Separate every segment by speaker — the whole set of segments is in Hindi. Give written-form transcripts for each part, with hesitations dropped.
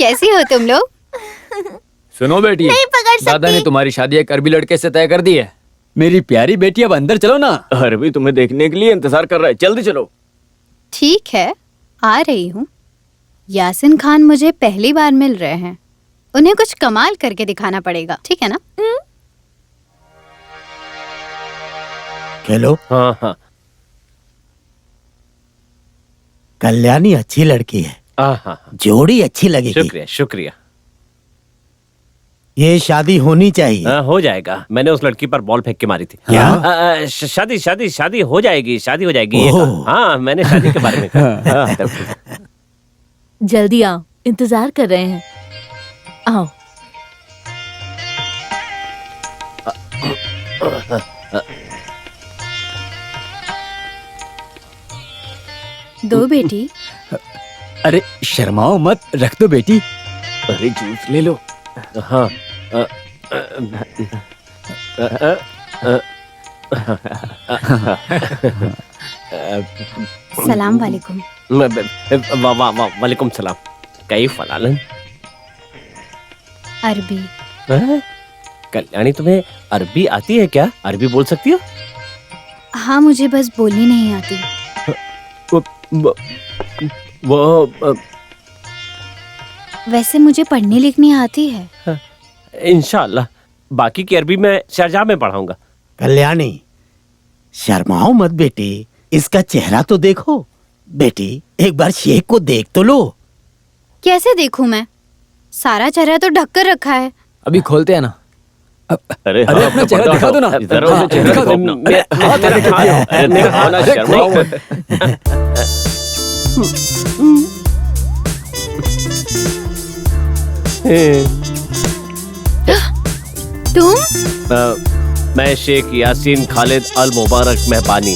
Speaker 1: कैसी हो तुम लोग?
Speaker 2: सुनो बेटी,
Speaker 3: नहीं पकड़ सकती।
Speaker 2: दादा ने तुम्हारी शादी एक अरबी लड़के से तय कर दी है। मेरी प्यारी बेटी, अब अंदर चलो ना। अरबी तुम्हें देखने के लिए इंतजार कर रहा है, जल्दी चलो।
Speaker 1: ठीक है, आ रही हूँ। यासिन खान मुझे पहली बार मिल रहे हैं, उन्हें कुछ कमाल करके दिखाना पड़ेगा, ठीक है ना?
Speaker 4: खेलो।
Speaker 5: हाँ हाँ।
Speaker 4: कल्याणी अच्छी लड़की है,
Speaker 5: हाँ,
Speaker 4: जोड़ी अच्छी लगेगी।
Speaker 5: शुक्रिया शुक्रिया।
Speaker 4: ये शादी होनी चाहिए।
Speaker 5: हो जाएगा, मैंने उस लड़की पर बॉल फेंक के मारी थी।
Speaker 4: क्या?
Speaker 5: शादी शादी शादी हो जाएगी, शादी हो जाएगी। ये हाँ, मैंने शादी के बारे में कहा।
Speaker 3: जल्दी आओ, इंतजार कर रहे हैं। आओ।
Speaker 1: दो बेटी।
Speaker 2: अरे शर्माओ मत, रख दो बेटी। अरे जूस ले लो।
Speaker 5: हाँ।
Speaker 1: सलाम वालेकुम।
Speaker 5: वालेकुम सलाम। कई फलालन।
Speaker 1: अरबी।
Speaker 5: कल्याणी, तुम्हें अरबी आती है क्या? अरबी बोल सकती हो?
Speaker 1: हाँ, मुझे बस बोलनी नहीं आती।
Speaker 5: वो
Speaker 1: वैसे मुझे पढ़ने लिखनी आती है।
Speaker 5: इंशाअल्लाह। बाकी की अरबी मैं शारजाह में पढ़ाऊंगा।
Speaker 4: कल्याणी, शर्माओ मत बेटी, इसका चेहरा तो देखो। बेटी, एक बार शेख को देख तो लो।
Speaker 1: कैसे देखूं मैं? सारा चेहरा तो ढक कर रखा है।
Speaker 2: अभी खोलते हैं ना।
Speaker 5: अरे
Speaker 2: अरे अपना चेहरा दिखा दो ना।
Speaker 5: जरा उसे चेहरा
Speaker 2: दिखा दो
Speaker 5: अपना। अरे देखो ना, शर्माओ।
Speaker 1: तुम?
Speaker 5: मैं शेख यासीन खालिद अल मुबारक मेहबानी,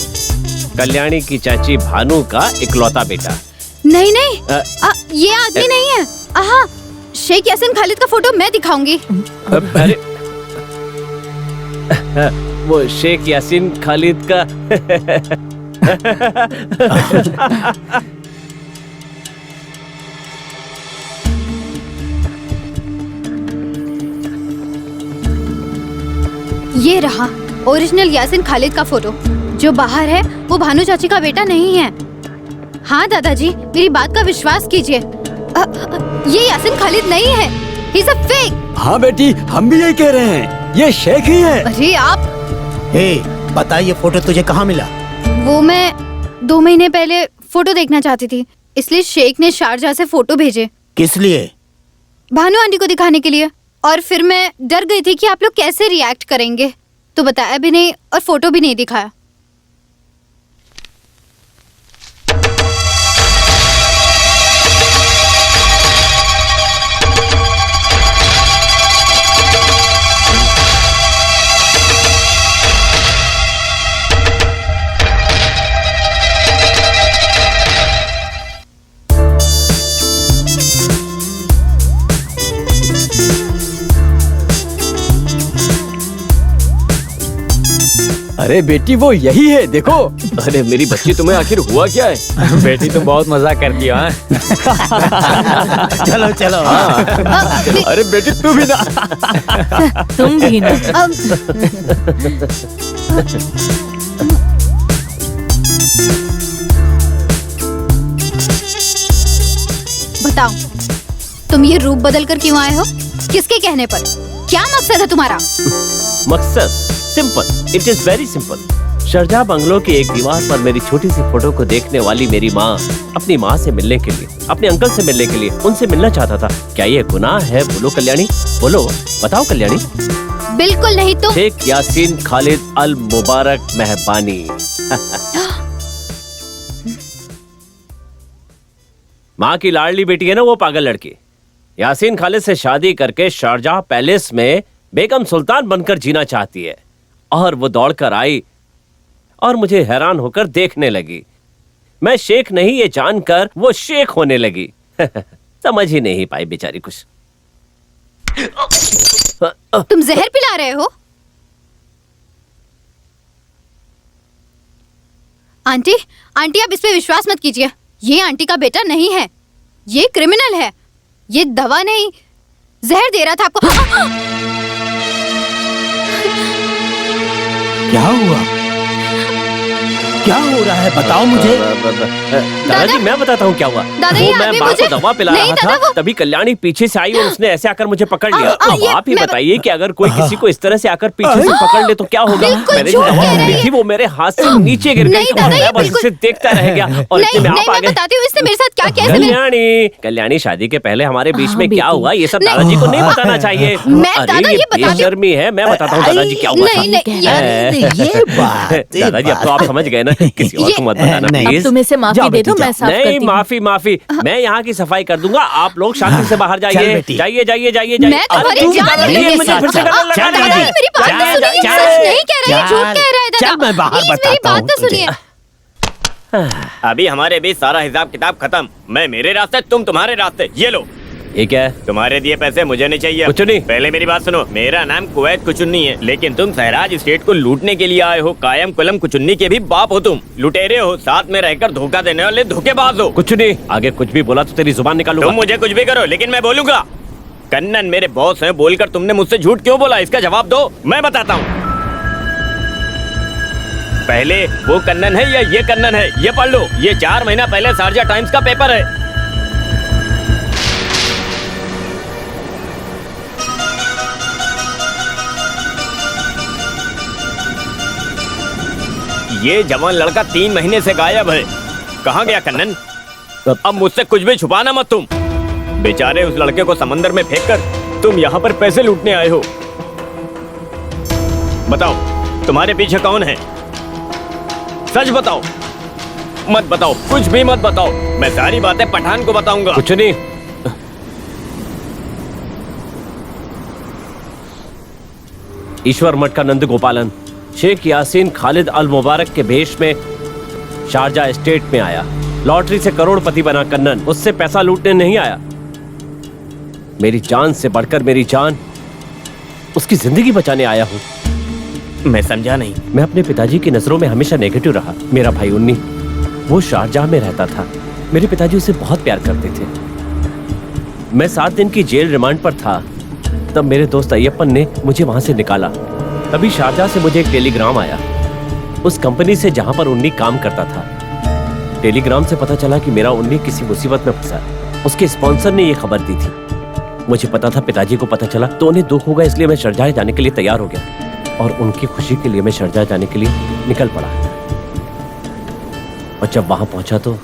Speaker 5: कल्याणी की चाची भानु का इकलौता बेटा।
Speaker 1: नहीं नहीं, ये आदमी नहीं है। आहा, शेख यासीन खालिद का फोटो मैं दिखाऊंगी।
Speaker 5: अरे वो शेख यासीन खालिद का।
Speaker 1: ये रहा ओरिजिनल यासीन खालिद का फोटो। जो बाहर है वो भानु चाची का बेटा नहीं है। हाँ दादाजी, मेरी बात का विश्वास कीजिए। ये यासीन खालिद नहीं है, ही इज अ फेक।
Speaker 2: हाँ बेटी, हम भी यही कह रहे हैं, ये शेख ही है।
Speaker 1: अरे आप।
Speaker 4: हे, बता ये फोटो तुझे कहाँ मिला?
Speaker 1: वो मैं 2 महीने पहले फोटो देखना चाहती थी, इसलिए शेख ने शारजाह से फोटो भेजे।
Speaker 4: किस लिए?
Speaker 1: भानु आंटी को दिखाने के लिए। और फिर मैं डर गई थी कि आप लोग कैसे रिएक्ट करेंगे, तो बताया भी नहीं और फोटो भी नहीं दिखाया।
Speaker 2: अरे बेटी, वो यही है, देखो।
Speaker 5: अरे मेरी बच्ची, तुम्हें आखिर हुआ क्या है?
Speaker 2: बेटी तुम बहुत मजाक करती हो।
Speaker 4: चलो चलो।
Speaker 2: अरे बेटी तू भी ना।
Speaker 3: तुम भी ना।
Speaker 1: बताओ, तुम ये रूप बदल कर क्यों आए हो? किसके कहने पर? क्या मकसद है तुम्हारा?
Speaker 5: मकसद simple, it is very simple. Sharjah bungalow की एक दीवार पर मेरी छोटी सी फोटो को देखने वाली मेरी माँ अपनी माँ से मिलने के लिए, अपने अंकल से मिलने के लिए उनसे मिलना चाहता था। क्या ये गुनाह है? बोलो कल्याणी, बोलो, बताओ कल्याणी।
Speaker 1: बिल्कुल नहीं। तुम
Speaker 5: शेख यासीन खालिद अल मुबारक मेहबानी। माँ की लाडली बेटी है ना वो पागल लड़की, यासीन खालिद से शादी करके शारजाह पैलेस में बेगम सुल्तान बनकर जीना चाहती है। और वो दौड़कर आई और मुझे हैरान होकर देखने लगी। मैं शेख नहीं ये जानकर वो शेख होने लगी। समझ ही नहीं पाई बेचारी कुछ।
Speaker 1: तुम जहर पिला रहे हो? आंटी, आंटी आप इस पे विश्वास मत कीजिए। ये आंटी का बेटा नहीं है, ये क्रिमिनल है। ये दवा नहीं, जहर दे रहा था आपको।
Speaker 4: क्या हुआ? क्या हो रहा है बताओ मुझे।
Speaker 5: दादाजी मैं बताता हूँ क्या हुआ।
Speaker 1: दादा, ये
Speaker 5: वो मैं
Speaker 1: अभी
Speaker 5: माँ को
Speaker 1: मुझे-
Speaker 5: दवा पिला
Speaker 1: नहीं,
Speaker 5: रहा
Speaker 1: दादा,
Speaker 5: था,
Speaker 1: वो-
Speaker 5: तभी कल्याणी पीछे से आई और उसने ऐसे आकर मुझे पकड़ लिया। अब
Speaker 1: ये
Speaker 5: आप ही
Speaker 1: मैं-
Speaker 5: बताइए कि अगर कोई किसी को इस तरह से आकर पीछे से पकड़ ले तो क्या होगा।
Speaker 1: बिल्कुल
Speaker 5: मैंने जो
Speaker 1: झूठ
Speaker 5: दवा
Speaker 1: कह रही
Speaker 5: पी
Speaker 1: है।
Speaker 5: थी वो मेरे हाथ से नीचे गिर गई
Speaker 1: नहीं,
Speaker 5: और
Speaker 1: दादा, ये
Speaker 5: मैं बस
Speaker 1: बिल्कुल-
Speaker 5: उसे देखता रह गया और
Speaker 1: नहीं
Speaker 5: इतने में
Speaker 1: नहीं,
Speaker 5: आप आ
Speaker 1: मैं
Speaker 5: गए।
Speaker 1: बताती हूँ इसने मेरे साथ क्या किया।
Speaker 5: कल्याणी शादी के पहले हमारे बीच
Speaker 3: हाँ,
Speaker 5: में क्या
Speaker 3: बेटी।
Speaker 5: हुआ ये सब
Speaker 1: नहीं।
Speaker 5: दादाजी को नहीं बताना चाहिए।
Speaker 1: मैं
Speaker 5: अरे
Speaker 1: दादा ये बताती हूँ।
Speaker 5: बेशर्मी है। मैं बताता हूँ दादाजी क्या हुआ था।
Speaker 1: नहीं नहीं,
Speaker 4: ये बात
Speaker 5: दादाजी अब तो आप समझ गए ना, किसी और को मत बताना
Speaker 4: नहीं।
Speaker 3: अब
Speaker 5: प्लीज।
Speaker 3: तुम इसे माफी
Speaker 4: जाओ
Speaker 3: दे दो,
Speaker 4: बेटी,
Speaker 3: मैं साफ करती
Speaker 5: नहीं
Speaker 3: हूँ।
Speaker 5: माफी मैं यहाँ की सफाई कर दूंगा। आप लोग शांति से बाहर
Speaker 4: चल
Speaker 5: जाइए
Speaker 4: बेटी।
Speaker 5: जाइए जाइए जाइए
Speaker 1: मैं
Speaker 5: जाइए।
Speaker 1: तुम्हारी
Speaker 5: अरे,
Speaker 1: जान
Speaker 5: दादाजी,
Speaker 1: लेने
Speaker 5: मुझे
Speaker 1: के
Speaker 5: फिर से
Speaker 1: साथ-
Speaker 5: गले लगा
Speaker 4: चल,
Speaker 5: रही
Speaker 1: दादा,
Speaker 5: है।
Speaker 1: मेरी बात तो सुनिए,
Speaker 4: चल,
Speaker 1: सच नहीं कह रहा है,
Speaker 4: चल,
Speaker 1: झूठ कह रहा है दादा।
Speaker 4: चल, मैं बाहर
Speaker 1: प्लीज, मेरी
Speaker 4: बताता
Speaker 1: बात
Speaker 4: हूँ
Speaker 1: तो
Speaker 4: तुझे।
Speaker 1: सुनिए।
Speaker 2: अभी हमारे बीच सारा हिसाब किताब खत्म। मैं मेरे रास्ते, तुम तुम्हारे रास्ते। ये लो,
Speaker 5: ये क्या है?
Speaker 2: तुम्हारे दिए पैसे मुझे नहीं चाहिए।
Speaker 5: कुछ नहीं।
Speaker 2: पहले मेरी बात सुनो। मेरा नाम कुवैत कुचुन्नी है, लेकिन तुम सहराज स्टेट को लूटने के लिए आए हो। कायम कुलम कुचुन्नी के भी बाप हो तुम। लुटेरे हो, साथ में रहकर धोखा देने वाले धोखेबाज हो।
Speaker 5: कुछ नहीं। आगे कुछ भी बोला तो तेरी जुबान निकालूंगा।
Speaker 2: तुम मुझे कुछ भी करो, लेकिन मैं बोलूंगा। कन्नन मेरे बॉस हैं, बोलकर तुमने मुझसे झूठ क्यों बोला? इसका जवाब दो, मैं बताता हूँ। पहले वो कन्नन है या ये कन्नन है, ये पढ़ लो। ये 4 महीना पहले शारजा टाइम्स का पेपर है। ये जवान लड़का 3 महीने से गायब है। कहाँ गया कन्नन? अब मुझसे कुछ भी छुपाना मत तुम। बेचारे उस लड़के को समंदर में फेंककर तुम यहाँ पर पैसे लूटने आए हो। बताओ, तुम्हारे पीछे कौन है? सच बताओ, मत बताओ, कुछ भी मत बताओ। मैं सारी बातें पठान को बताऊंगा।
Speaker 5: कुछ नहीं। ईश्वर मठ का नंद गोपालन शेख यासीन खालिद अल मुबारक के भेष में शारजा स्टेट में आया। लॉटरी से करोड़पति बना कन्नन उससे पैसा लूटने नहीं आया। मेरी जान से बढ़कर मेरी जान, उसकी जिंदगी बचाने आया हूं।
Speaker 2: मैं समझा नहीं।
Speaker 5: मैं अपने पिताजी की नजरों में हमेशा नेगेटिव रहा। मेरा भाई उन्नी, वो शारजाह में रहता था। मेरे पिताजी उसे बहुत प्यार करते थे। मैं 7 दिन की जेल रिमांड पर था, तब मेरे दोस्त अय्यप्पन ने मुझे वहां से निकाला। तभी शारजाह से मुझे एक टेलीग्राम आया, उस कंपनी से जहां पर उन्नी काम करता था। टेलीग्राम से पता चला कि मेरा उन्नी किसी मुसीबत में फंसा। उसके स्पॉन्सर ने यह खबर दी थी। मुझे पता था पिताजी को पता चला तो उन्हें दुख होगा, इसलिए मैं शारजाह जाने के लिए तैयार हो गया और उनकी खुशी के लिए मैं शारजाह जाने के लिए निकल पड़ा। और जब वहां पहुंचा तो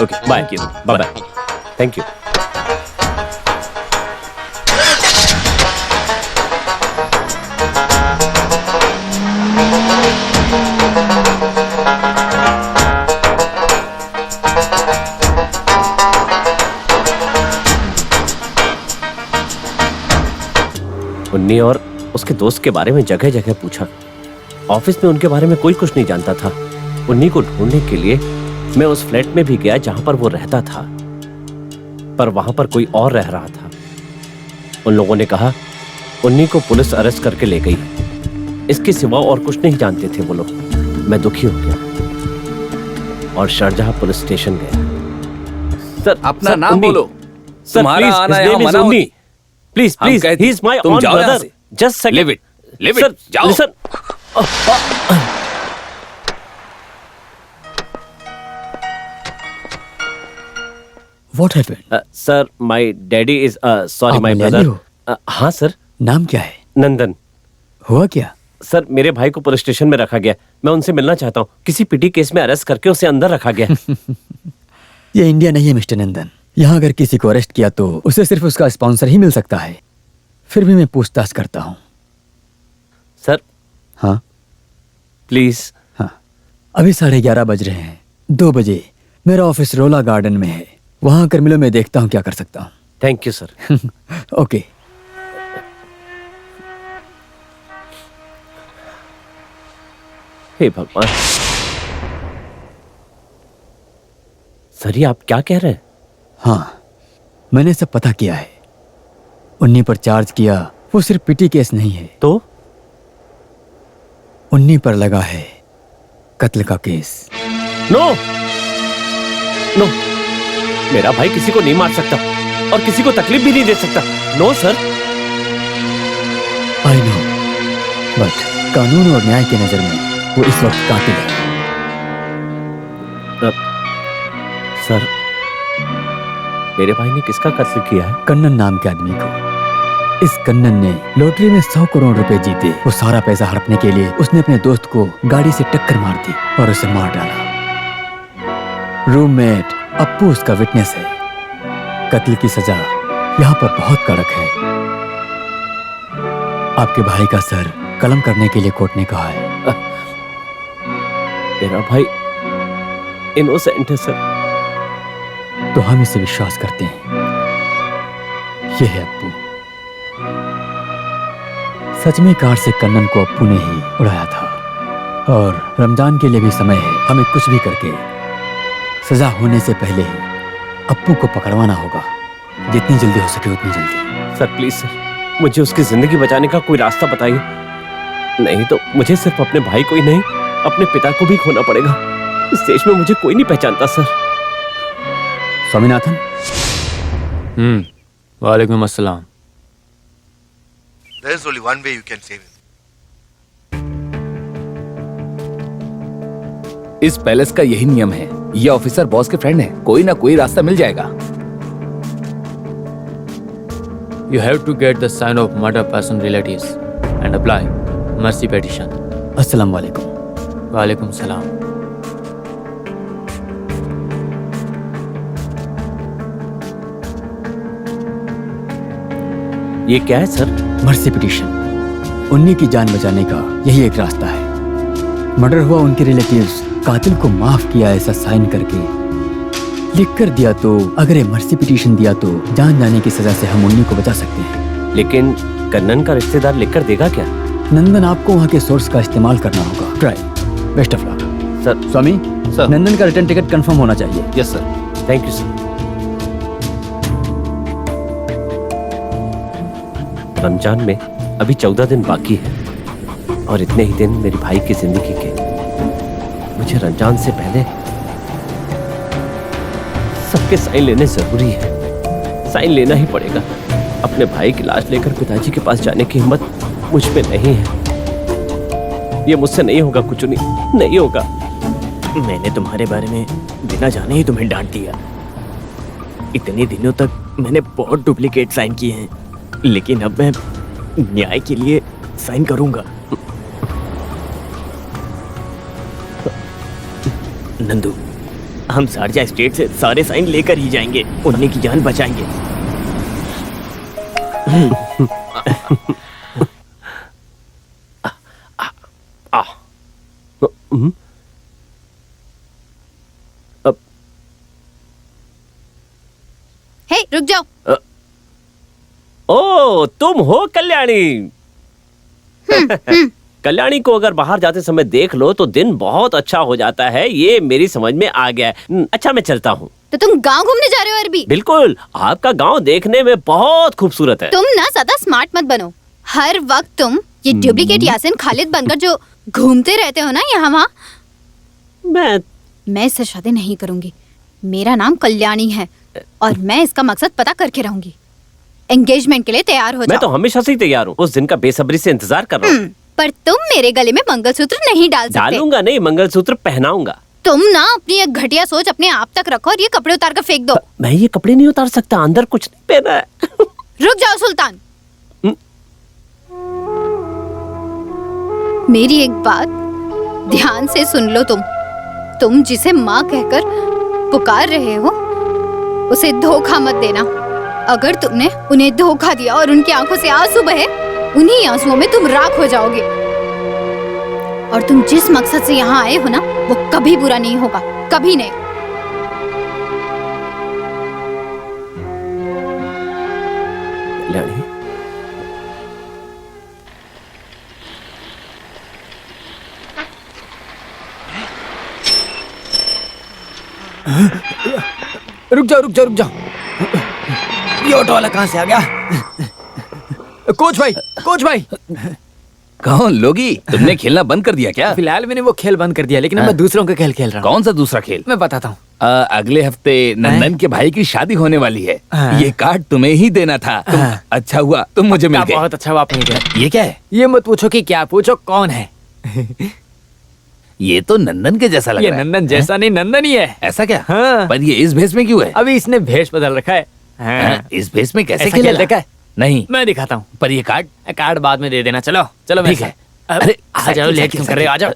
Speaker 5: okay bye bye bye. Thank you. Unni और उसके दोस्त के बारे में जगह जगह पूछा। ऑफिस में उनके बारे में कोई कुछ नहीं जानता था। उन्नी को ढूंढने के लिए मैं उस फ्लैट में भी गया जहां पर वो रहता था, पर वहां पर कोई और रह रहा था। उन लोगों ने कहा उन्नी को पुलिस अरेस्ट करके ले गई। इसके सिवा और कुछ नहीं जानते थे वो लोग। मैं दुखी हो गया और शारजाह पुलिस स्टेशन गया। सर
Speaker 6: अपना नाम बोलो।
Speaker 5: सर
Speaker 6: तुम्हारा
Speaker 5: प्लीज,
Speaker 6: आना
Speaker 5: his
Speaker 6: यहाँ
Speaker 5: name is
Speaker 6: मना
Speaker 5: उन्नी।
Speaker 6: होती।
Speaker 5: प्लीज
Speaker 6: हम
Speaker 5: प्लीज,
Speaker 6: कहते-
Speaker 5: he is my
Speaker 6: तुम
Speaker 5: own
Speaker 6: जाओ यहाँ
Speaker 5: brother.
Speaker 6: से।
Speaker 5: Just second.
Speaker 6: Leave it,
Speaker 5: Sir,
Speaker 6: जाओ।
Speaker 5: listen.
Speaker 7: What happened?
Speaker 5: Sir, my daddy is sorry,
Speaker 7: आप
Speaker 5: my
Speaker 7: मलयाली
Speaker 5: brother.
Speaker 7: हो?
Speaker 5: हाँ सर,
Speaker 7: नाम क्या है?
Speaker 5: नंदन।
Speaker 7: हुआ क्या?
Speaker 5: सर मेरे भाई को पुलिस स्टेशन में रखा गया। मैं उनसे मिलना चाहता हूँ। किसी पिटी केस में अरेस्ट करके उसे अंदर रखा गया।
Speaker 7: ये इंडिया नहीं है मिस्टर नंदन। यहाँ अगर किसी को अरेस्ट किया तो उसे सिर्फ उसका स्पॉन्सर ही मिल सकता है। फिर भी मैं पूछताछ करता हूँ।
Speaker 5: सर
Speaker 7: हाँ
Speaker 5: प्लीज।
Speaker 7: हाँ, अभी 11:30 बज रहे हैं। 2 बजे मेरा ऑफिस रोला गार्डन में है, वहां आकर मिलो, मैं देखता हूँ क्या कर सकता हूँ।
Speaker 5: Thank you sir.
Speaker 7: ओके।
Speaker 5: हे भगवान, सर ये आप क्या कह रहे हैं?
Speaker 7: हाँ, मैंने सब पता किया है। उन्हीं पर चार्ज किया, वो सिर्फ पिटी केस नहीं है,
Speaker 5: तो
Speaker 7: उन्हीं पर लगा है कत्ल का केस।
Speaker 5: नो नो, मेरा भाई किसी को नहीं मार सकता और किसी को तकलीफ भी नहीं दे सकता। No sir.
Speaker 7: I know, but कानून और न्याय की नजर में वो इस वक्त कातिल है।
Speaker 5: सर, मेरे भाई ने किसका कत्ल किया है?
Speaker 7: कन्नन नाम के आदमी को। इस कन्नन ने लॉटरी में 100 करोड़ रुपए जीते। वो सारा पैसा हड़पने के लिए उसने अपने दोस्त को गाड़ी से टक्कर मार दी और उसे मार डाला। रूममेट अप्पू उसका विटनेस है। कत्ल की सजा यहाँ पर बहुत कड़क है। आपके भाई का सर कलम करने के लिए कोर्ट ने कहा है।
Speaker 5: मेरा भाई इनोसेंट है सर।
Speaker 7: तो हम इसे विश्वास करते हैं। ये है अप्पू। सच में कार से कन्नन को अप्पू ने ही उड़ाया था। और रमजान के लिए भी समय है। हमें कुछ भी करके सजा होने से पहले ही अप्पू को पकड़वाना होगा। जितनी जल्दी हो सके उतनी जल्दी।
Speaker 5: सर प्लीज सर, मुझे उसकी जिंदगी बचाने का कोई रास्ता बताइए। नहीं तो मुझे सिर्फ अपने भाई को ही नहीं, अपने पिता को भी खोना पड़ेगा। इस देश में मुझे कोई नहीं पहचानता सर।
Speaker 7: स्वामीनाथन।
Speaker 6: वालेकुम अस्सलाम।
Speaker 8: There is only one way you can save him.
Speaker 6: इस पैलेस का यही नियम है। ये ऑफिसर बॉस के फ्रेंड है, कोई ना कोई रास्ता मिल जाएगा। You have to get the sign of murder person relatives and apply mercy petition.
Speaker 7: अस्सलाम वालेकुम।
Speaker 6: वालेकुम सलाम।
Speaker 5: ये क्या है सर?
Speaker 7: Mercy petition. उन्हीं की जान बचाने का यही एक रास्ता है। मर्डर हुआ, उनके रिलेटिव्स कातिल को माफ किया ऐसा साइन करके लिख कर दिया, तो अगर ये मर्सी पिटीशन दिया तो जान जाने की सजा से हम उन्हीं को बचा सकते हैं।
Speaker 5: लेकिन कन्नन का रिश्तेदार लिखकर देगा क्या?
Speaker 7: नंदन, आपको वहाँ के सोर्स का इस्तेमाल करना होगा। Try. Best of luck.
Speaker 5: Sir.
Speaker 7: Swami
Speaker 6: sir.
Speaker 7: Nandan का रिटर्न टिकट कंफर्म होना चाहिए।
Speaker 6: Yes sir.
Speaker 5: Thank you sir. Ramzan में अभी 14 दिन बाकी है और इतने ही दिन मेरी भाई की जिंदगी के। मुझे रमजान से पहले सबके साइन लेने जरूरी है। साइन लेना ही पड़ेगा। अपने भाई की लाश लेकर पिताजी के पास जाने की हिम्मत मुझ में नहीं है। ये मुझसे नहीं होगा, कुछ नहीं होगा।
Speaker 2: मैंने तुम्हारे बारे में बिना जाने ही तुम्हें डांट दिया। इतने दिनों तक मैंने बहुत डुप्लीकेट साइन किए हैं, लेकिन अब मैं न्याय के लिए साइन करूंगा। नंदू, हम शारजा स्टेट से सारे साइन लेकर ही जाएंगे, उन्हीं की जान बचाएंगे।
Speaker 1: हे, रुक जाओ।
Speaker 5: ओ, तुम हो कल्याणी। कल्याणी को अगर बाहर जाते समय देख लो तो दिन बहुत अच्छा हो जाता है। ये मेरी समझ में आ गया है। अच्छा, मैं चलता हूँ।
Speaker 1: तो तुम गांव घूमने जा रहे हो अरबी?
Speaker 5: बिल्कुल, आपका गांव देखने में बहुत खूबसूरत है।
Speaker 1: तुम ना ज्यादा स्मार्ट मत बनो। हर वक्त तुम ये डुप्लीकेट यासिन खालिद बनकर जो घूमते रहते हो ना यहाँ वहाँ। मैं इससे शादी नहीं करूंगी। मेरा नाम कल्याणी है और मैं इसका मकसद पता करके रहूंगी। एंगेजमेंट के लिए तैयार हो जाओ।
Speaker 5: मैं तो हमेशा से ही तैयार हूँ। उस दिन का बेसब्री से इंतजार कर रहा हूँ।
Speaker 1: पर तुम मेरे गले में मंगलसूत्र नहीं डाल सकते।
Speaker 5: डालूंगा नहीं, मंगलसूत्र पहनाऊंगा।
Speaker 1: तुम ना अपनी एक घटिया सोच अपने आप तक रखो और ये कपड़े उतार कर फेंक दो।
Speaker 5: मैं ये कपड़े नहीं उतार सकता, अंदर कुछ नहीं पहना है।
Speaker 1: रुक जाओ सुल्तान। मेरी एक बात ध्यान से सुन लो। तुम जिसे माँ कहकर पुकार रहे हो उसे धोखा मत देना। अगर तुमने उन्हें धोखा दिया और उनकी आंखों से आंसू बहे, उन्हीं आंसुओं में तुम राख हो जाओगे। और तुम जिस मकसद से यहाँ आए हो ना, वो कभी बुरा नहीं होगा, कभी नहीं।
Speaker 7: रुक जाओ रुक जाओ रुक जाओ, ये ऑटो वाला कहाँ से आ गया? कोच भाई
Speaker 8: कौन लोगी? तुमने खेलना बंद कर दिया क्या?
Speaker 7: फिलहाल मैंने वो खेल बंद कर दिया, लेकिन अब मैं दूसरों का खेल खेल रहा हूँ।
Speaker 8: कौन सा दूसरा खेल?
Speaker 7: मैं बताता हूँ।
Speaker 8: अगले हफ्ते नंदन के भाई की शादी होने वाली है।
Speaker 7: हाँ।
Speaker 8: ये कार्ड तुम्हें ही देना था। अच्छा हुआ तुम मुझे मिल गए।
Speaker 7: बहुत अच्छा हुआ आप मिल गए।
Speaker 8: ये क्या है?
Speaker 7: ये मत पूछो कि क्या, पूछो कौन है।
Speaker 8: ये तो नंदन के जैसा लग
Speaker 7: ये
Speaker 8: रहा है।
Speaker 7: नंदन जैसा नहीं, नंदन ही है।
Speaker 8: ऐसा क्या?
Speaker 7: हाँ।
Speaker 8: पर ये इस भेष में क्यों है?
Speaker 7: अभी इसने भेष बदल रखा है।
Speaker 8: हाँ, इस भेष में कैसे
Speaker 7: ऐसा
Speaker 8: खेलेगा?
Speaker 7: खेल देखा है?
Speaker 8: नहीं,
Speaker 7: मैं दिखाता हूँ।
Speaker 8: पर ये कार्ड
Speaker 7: कार्ड बाद में दे देना। चलो चलो
Speaker 8: ठीक है।
Speaker 7: अरे आ जाओ, लेट क्यों कर रहे हो, आ जाओ।